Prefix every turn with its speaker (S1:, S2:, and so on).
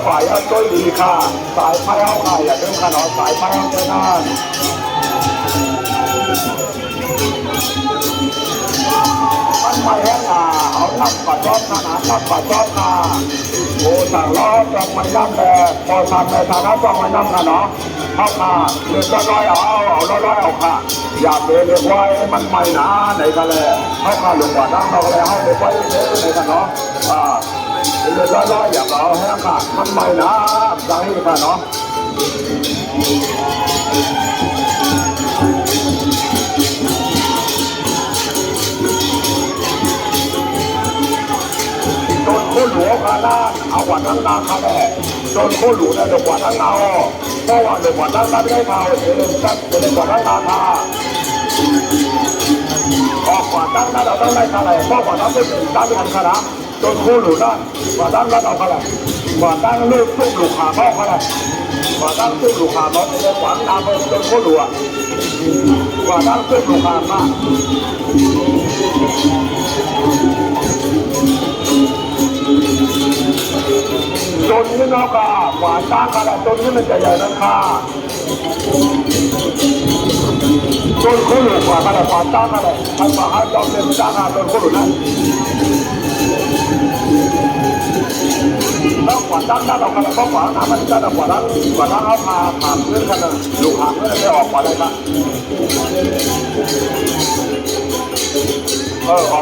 S1: ฝ่ายช่วยดีค่ะสายไฟเอาค่ะอย่าเพิ่งขนอสายไฟเอาเจ้าหน้ามันไม่แห้งเอานับปัดจอบขนาดนับปัดจอบค่ะโอ้สั่งล้อต้องไม่น้ำแต่พอทำในฐานะต้องไม่น้ำค่ะเนาะเอาค่ะเดือดร้อยเอาร้อยเอาค่ะอย่าเบียดไว้มันไม่หนาไหนกันเลยเอาค่ะหลวงพ่อนั่งเราเลยเอาเบียดไว้ในกันเนาะเดือดร้อยอย่าเอาแห้งค่ะมันไม่หนาดังนี้ค่ะเนาะผู้หลวงขานาเอาวันนั้นนาคาแม่จนผู้หลวงเนี่ยเดือดกว่านั้นนาเพราะว่าเดือดกว่านั้นนาไม่ได้ข่าวเดือดจัดเดือดกว่านั้นนาคาออกกว่านั้นเราต้องได้อะไรเพราะกว่านั้นไม่ถึงการทำขนาดจนผู้หลวงนั่นกว่านั้นเราเอาอะไรกว่านั้นลูกลูกหลูกขาพ่ออะไรกว่านั้นลูกหลูกขาพ่อเดือดกว่านาเป็นจนผู้หลวงกว่านั้นลูกหลูกขาพ่อจนนี่นะค่ะหวานตาค่ะจนนี่มันจะใหญ่นะค่ะจนเขาหลุดกว่าค่ะหวานตาค่ะให้มาให้จอมเล่นตาค่ะจนเขาหลุดนะแล้วหวานตาค่ะเราค่ะก็หวานน้ำมันจะหวานนั้นเขาพาเพื่อนกันลูกหางเพื่อนไม่ออกมาเลยค่ะออกมา